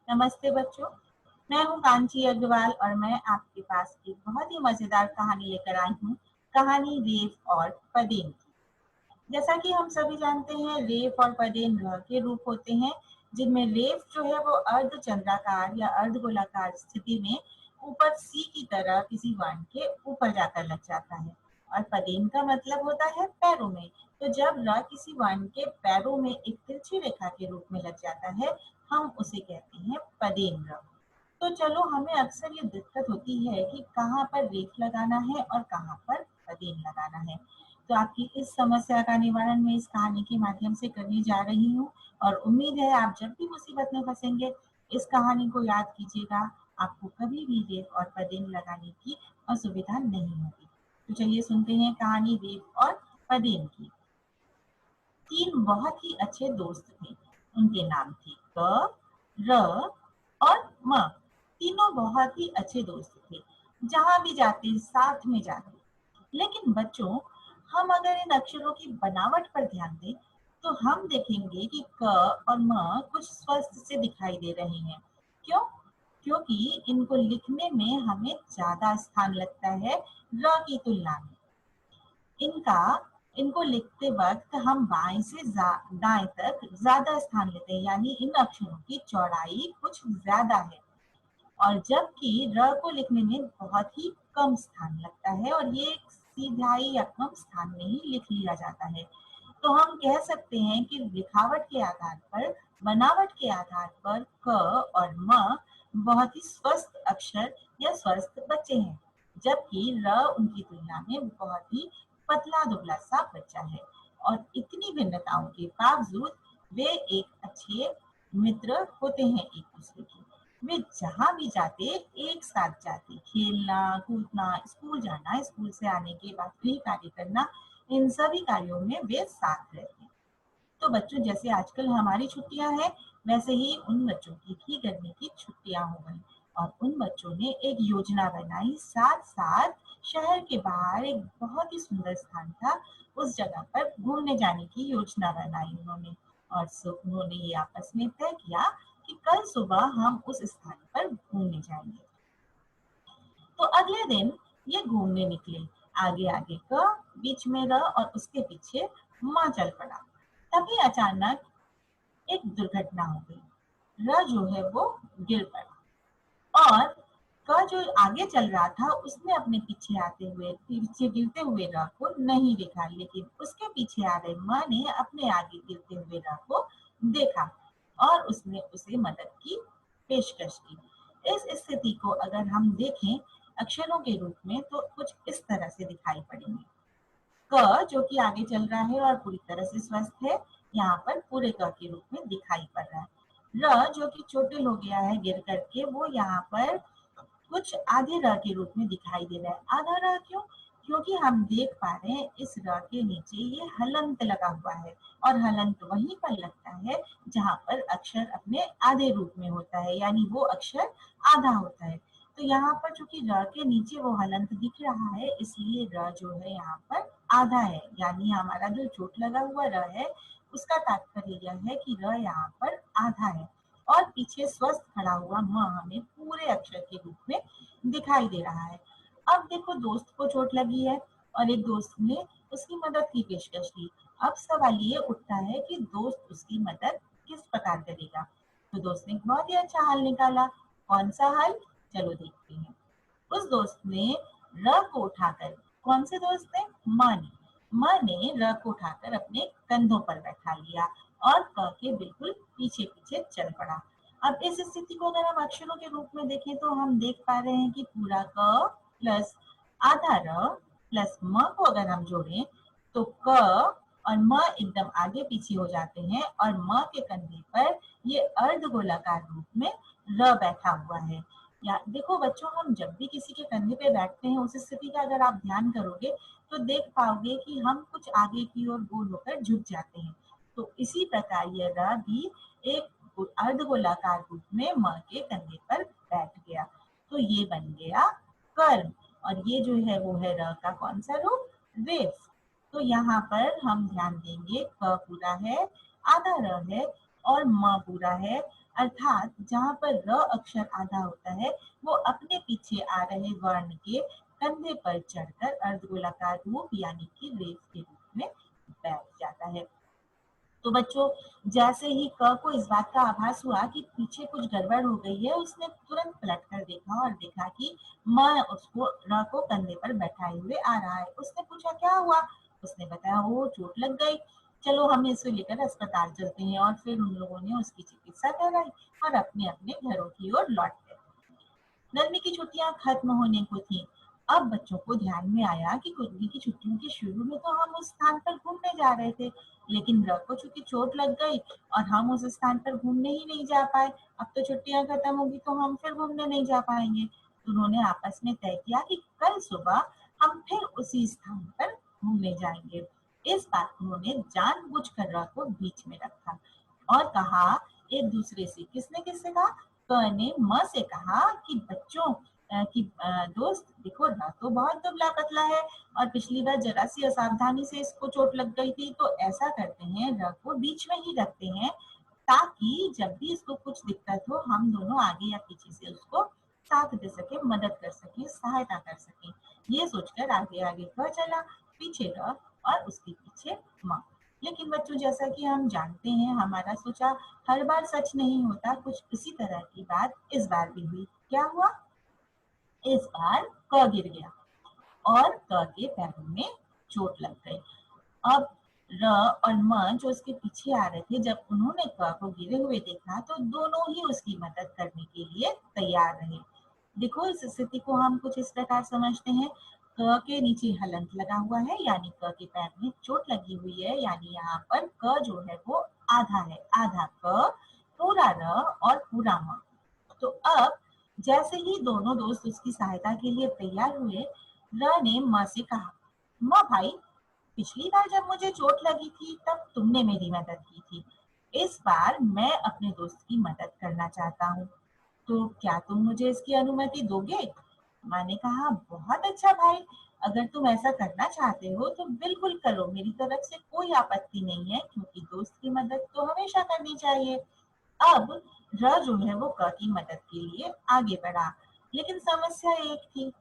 नमस्ते बच्चों, मैं हूँ कांची अग्रवाल और मैं आपके पास एक बहुत ही मजेदार कहानी लेकर आई हूँ। कहानी रेफ और पदेन की। जैसा कि हम सभी जानते हैं, रेफ और पदेन ग्रह के रूप होते हैं, जिनमें रेफ जो है वो अर्ध चंद्राकार या अर्ध गोलाकार स्थिति में ऊपर सी की तरह किसी वर्ण के ऊपर जाकर लग जाता है। और पदेन का मतलब होता है पैरों में। तो जब र किसी वर्ण के पैरों में एक तिरछी रेखा के रूप में लग जाता है, हम उसे कहते हैं पदेन ग्रह। तो चलो, हमें अक्सर ये दिक्कत होती है कि कहाँ पर रेख लगाना है और कहाँ पर पदेन लगाना है। तो आपकी इस समस्या का निवारण मैं इस कहानी के माध्यम से करने जा रही हूँ। और उम्मीद है आप जब भी मुसीबत में फंसेंगे, इस कहानी को याद कीजिएगा। आपको कभी भी रेख और पदेन लगाने की असुविधा नहीं होगी। तो चलिए सुनते हैं कहानी रेख और पदेन की। तीन बहुत ही अच्छे दोस्त थे। उनके नाम थे क, र और म। तीनों बहुत ही अच्छे दोस्त थे। जहां भी जाते साथ में जाते। लेकिन बच्चों, हम अगर इन अक्षरों की बनावट पर ध्यान दें, तो हम देखेंगे कि क और म कुछ स्वस्थ से दिखाई दे रहे हैं। क्यों? क्योंकि इनको लिखने में हमें ज्यादा स्थान लगता है र की तुलना में। इनका इनको लिखते वक्त हम बाएं से दाएं तक ज्यादा स्थान लेते हैं, यानी इन अक्षरों की चौड़ाई कुछ ज्यादा है। और जबकि र को लिखने में बहुत ही कम स्थान लगता है और ये सीधाई या कम स्थान में ही लिख लिया जाता है। तो हम कह सकते हैं कि लिखावट के आधार पर, बनावट के आधार पर क और म बहुत ही स्वस्थ अक्षर या स्वस्थ बच्चे हैं, जबकि र उनकी तुलना में बहुत ही पतला दुबला सा बच्चा है। और इतनी भिन्नताओं के बावजूद वे एक अच्छे मित्र होते हैं एक दूसरे के। वे जहाँ भी जाते एक साथ जाते, खेलना कूदना, स्कूल जाना, स्कूल से आने के बाद गृह कार्य करना, इन सभी कार्यों में वे साथ रहते। तो बच्चों, जैसे आजकल हमारी छुट्टियां हैं, वैसे ही उन बच्चों की भी गर्मी की छुट्टियां हो गई। और उन बच्चों ने एक योजना बनाई। साथ साथ शहर के बाहर एक बहुत ही सुंदर स्थान था, उस जगह पर घूमने जाने की योजना बनाई उन्होंने। और उन्होंने ये आपस में तय किया कि कल सुबह हम उस स्थान पर घूमने जाएंगे। तो अगले दिन ये घूमने निकले। आगे आगे क, बीच में र और उसके पीछे म चल पड़ा। तभी अचानक एक दुर्घटना हो गई। र जो है वो गिर पड़ा और क जो आगे चल रहा था, उसने अपने पीछे गिरते हुए र को नहीं देखा, लेकिन उसके पीछे आ रहे म ने अपने आगे गिरते हुए र को देखा और उसने उसे मदद की पेशकश की। इस स्थिति को अगर हम देखें अक्षरों के रूप में, तो कुछ इस तरह से दिखाई पड़ेंगे। क जो कि आगे चल रहा है और पूरी तरह से स्वस्थ है, यहाँ पर पूरे क के रूप में दिखाई पड़ रहा है। र जो कि चोटिल हो गया है गिर करके, वो यहाँ पर कुछ आधे र के रूप में दिखाई दे रहा है। आधा र क्यों? क्योंकि हम देख पा रहे हैं इस र के नीचे ये हलंत लगा हुआ है। और हलंत वहीं पर लगता है जहां पर अक्षर अपने आधे रूप में होता है, यानी वो अक्षर आधा होता है। तो यहाँ पर चूंकि र के नीचे वो हलंत दिख रहा है, इसलिए र जो है यहाँ पर आधा है। यानी हमारा जो चोट लगा हुआ र है, उसका तात्पर्य यह है कि र यहाँ पर आधा है। और पीछे स्वस्थ खड़ा हुआ म हमें पूरे अक्षर के रूप में दिखाई दे रहा है। अब देखो, दोस्त को चोट लगी है और एक दोस्त ने उसकी मदद की पेशकश की। अब सवाल ये उठता है कि दोस्त उसकी मदद किस प्रकार करेगा। तो दोस्त ने बहुत ही अच्छा हल निकाला। कौन सा हल? चलो देखते हैं। उस दोस्त ने र को उठाकर, कौन से दोस्त ने? माँ ने। माँ ने र को उठाकर अपने कंधों पर बैठा लिया और क के बिल्कुल पीछे पीछे चल पड़ा। अब इस स्थिति को अगर हम अक्षरों के रूप में देखें, तो हम देख पा रहे हैं कि पूरा क प्लस आधा र प्लस म को अगर हम जोड़ें, तो क और म एकदम आगे पीछे हो जाते हैं और म के कंधे पर ये अर्ध गोलाकार रूप में र बैठा हुआ है। या देखो बच्चों, हम जब भी किसी के कंधे पे बैठते हैं, उस स्थिति का अगर आप ध्यान करोगे, तो देख पाओगे कि हम कुछ आगे की ओर गोल होकर झुक जाते हैं। तो इसी प्रकार यह र भी एक अर्ध गोलाकार रूप में म के कंधे पर बैठ गया। तो ये बन गया कर्म। और ये जो है वो है र का कौन सा रूप? रेफ। तो यहाँ पर हम ध्यान देंगे, क पूरा है, आधा र है और म पूरा है, अर्थात जहाँ पर र अक्षर आधा होता है वो अपने पीछे आ रहे वर्ण के कंधे पर चढ़कर अर्धगोलाकार रूप यानी कि रेफ के रूप में बैठ जाता है। तो बच्चों, जैसे ही क को इस बात का आभास हुआ कि पीछे कुछ गड़बड़ हो गई है, उसने तुरंत पलट कर देखा और देखा कि म उसको र को कंधे पर बैठाए हुए आ रहा है। उसने पूछा क्या हुआ? उसने बताया वो चोट लग गई, चलो हम इसे लेकर अस्पताल चलते हैं। और फिर उन लोगों ने उसकी चिकित्सा कराई और अपने अपने घरों की ओर लौट गए। गर्मी की छुट्टियां खत्म होने को थी। अब बच्चों को ध्यान में आया कि गर्मी की छुट्टियों के शुरू में तो हम उस स्थान पर घूमने जा रहे थे, लेकिन रघु को चूंकि चोट लग गई और हम उस स्थान पर घूमने ही नहीं जा पाए। अब तो छुट्टियां खत्म होगी तो हम फिर घूमने नहीं जा पाएंगे। तो उन्होंने आपस में तय किया कि कल सुबह हम फिर उसी स्थान पर घूमने जाएंगे। इस बार उन्होंने जानबूझकर रघु को बीच में रखा और कहा एक दूसरे से, किसने किससे कहा? क ने म से कहा कि बच्चों दोस्त देखो ना, तो बहुत दुबला पतला है और पिछली बार जरा सी असावधानी से इसको चोट लग गई थी, तो ऐसा करते हैं र को बीच में ही रखते हैं ताकि जब भी इसको कुछ दिक्कत हो हम दोनों आगे या पीछे से उसको साथ दे सके, मदद कर सके, सहायता कर सके। ये सोचकर आगे आगे क चला, पीछे र और उसके पीछे म। लेकिन बच्चों, जैसा कि हम जानते हैं हमारा सोचा हर बार सच नहीं होता। कुछ इसी तरह की बात इस बार भी हुई। क्या हुआ? इस बार क गिर गया और क के पैरों में चोट लग गई। अब र और म जो उसके पीछे आ रहे थे, जब उन्होंने क को गिरे हुए देखा तो दोनों ही उसकी मदद करने के लिए तैयार रहे। देखो, इस स्थिति को हम कुछ इस प्रकार समझते हैं। क के नीचे हलंत लगा हुआ है, यानी क के पैर में चोट लगी हुई है, यानी यहाँ पर क जो है वो आधा है, आधा क, पूरा र और पूरा म। तो अब जैसे ही दोनों दोस्त उसकी सहायता के लिए तैयार हुए, र ने म से कहा, म भाई, पिछली बार जब मुझे चोट लगी थी तब तुमने मेरी मदद की थी। इस बार मैं अपने दोस्त की मदद करना चाहता हूँ, तो क्या तुम मुझे इसकी अनुमति दोगे? माँ ने कहा, बहुत अच्छा भाई, अगर तुम ऐसा करना चाहते हो तो बिल्कुल करो, मेरी तरफ से कोई आपत्ति नहीं है, क्योंकि दोस्त की मदद तो हमेशा करनी चाहिए। अब र जो है वो क की मदद के लिए आगे बढ़ा, लेकिन समस्या एक थी,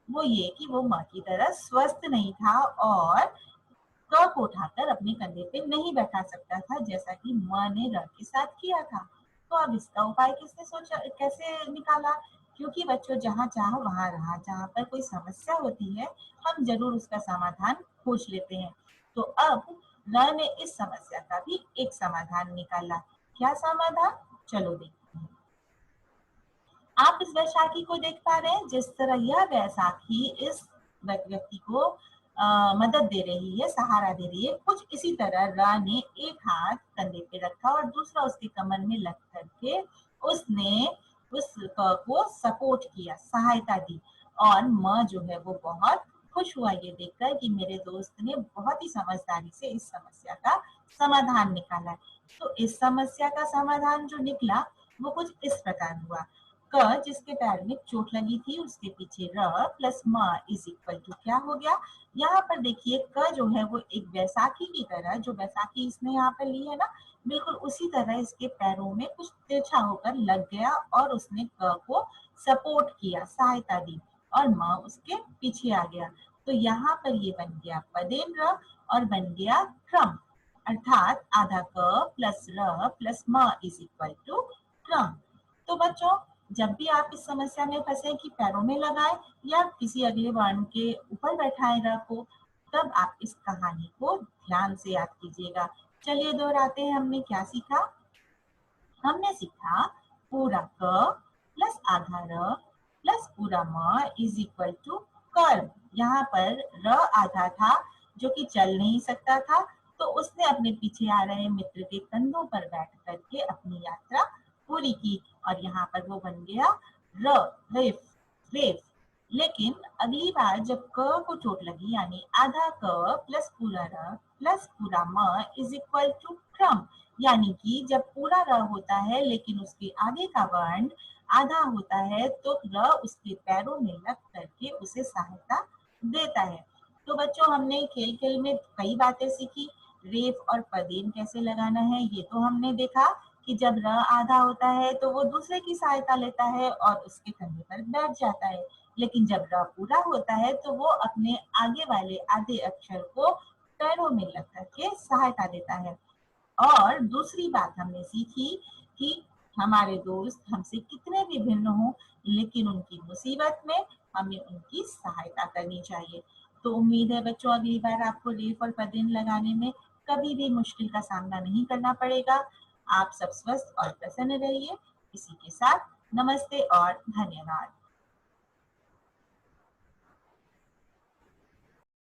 वो ये कि वो माँ की तरह स्वस्थ नहीं था और क को उठाकर अपने कंधे पे नहीं बैठा सकता था, जैसा कि माँ ने र के साथ किया था। तो अब इसका उपाय किसने सोचा, कैसे निकाला? क्योंकि बच्चों, जहाँ चाह वहां रहा, जहाँ पर कोई समस्या होती है हम जरूर उसका समाधान खोज लेते हैं। तो अब र ने इस समस्या का भी एक समाधान निकाला। क्या समाधान? चलो देखते हैं। आप इस वैशाखी को देख पा रहे हैं, जिस तरह यह वैशाखी इस व्यक्ति को मदद दे रही है, सहारा दे रही है, कुछ इसी तरह रा ने एक हाथ कंधे पे रखा और दूसरा उसके कमर में लग करके उसने उस को सपोर्ट किया, सहायता दी। और म जो है वो बहुत खुश हुआ ये देखकर कि मेरे दोस्त ने बहुत ही समझदारी से इस समस्या का समाधान निकाला है। तो इस समस्या का समाधान जो निकला वो कुछ इस प्रकार हुआ। क जिसके पैर में चोट लगी थी उसके पीछे र प्लस म इज इक्वल टू क्या हो गया? यहाँ पर देखिए, क जो है वो एक बैसाखी की तरह, जो बैसाखी इसने यहाँ पर ली है ना, बिल्कुल उसी तरह इसके पैरों में कुछ तिरछा होकर लग गया और उसने क को सपोर्ट किया, सहायता दी और म उसके पीछे आ गया। तो यहाँ पर ये बन गया पदेन र और बन गया क्रम, अर्थात आधा क प्लस र प्लस म इज इक्वल टू क्रम। तो बच्चों, जब भी आप इस समस्या में फंसे कि पैरों में लगाए या किसी अगले वर्ण के ऊपर बैठाए रखो, तब आप इस कहानी को ध्यान से याद कीजिएगा। चलिए दोहराते हैं, हमने क्या सीखा? हमने सीखा पूरा क प्लस आधा र प्लस पूरा म इज इक्वल टू कर्व। यहाँ पर र आधा था जो कि चल नहीं सकता था, तो उसने अपने पीछे आ रहे मित्र के कंधों पर बैठ करके अपनी यात्रा पूरी की और यहाँ पर वो बन गया र, रेफ, रेफ। लेकिन अगली बार जब क को चोट लगी, यानी आधा क प्लस पूरा र प्लस पूरा म इज इक्वल टू क्रम, यानी कि जब पूरा र होता है लेकिन उसके आगे का वर्ण आधा होता है, तो र उसके पैरों में लग करके उसे सहायता देता है। तो बच्चों, हमने खेल खेल में कई बातें सीखी। रेफ और पदेन कैसे लगाना है ये तो हमने देखा। कि जब र आधा होता है तो वो दूसरे की सहायता लेता है और उसके कंधे पर बैठ जाता है। लेकिन जब र पूरा होता है तो वो अपने आगे वाले आधे अक्षर को पैरों में लग करके सहायता देता है। और दूसरी बात हमने सीखी कि हमारे दोस्त हमसे कितने भी भिन्न हों, लेकिन उनकी मुसीबत में हमें उनकी सहायता करनी चाहिए। तो उम्मीद है बच्चों, अगली बार आपको रेफ और पदेन लगाने में कभी भी मुश्किल का सामना नहीं करना पड़ेगा। आप सब स्वस्थ और प्रसन्न रहिए। इसी के साथ नमस्ते और धन्यवाद।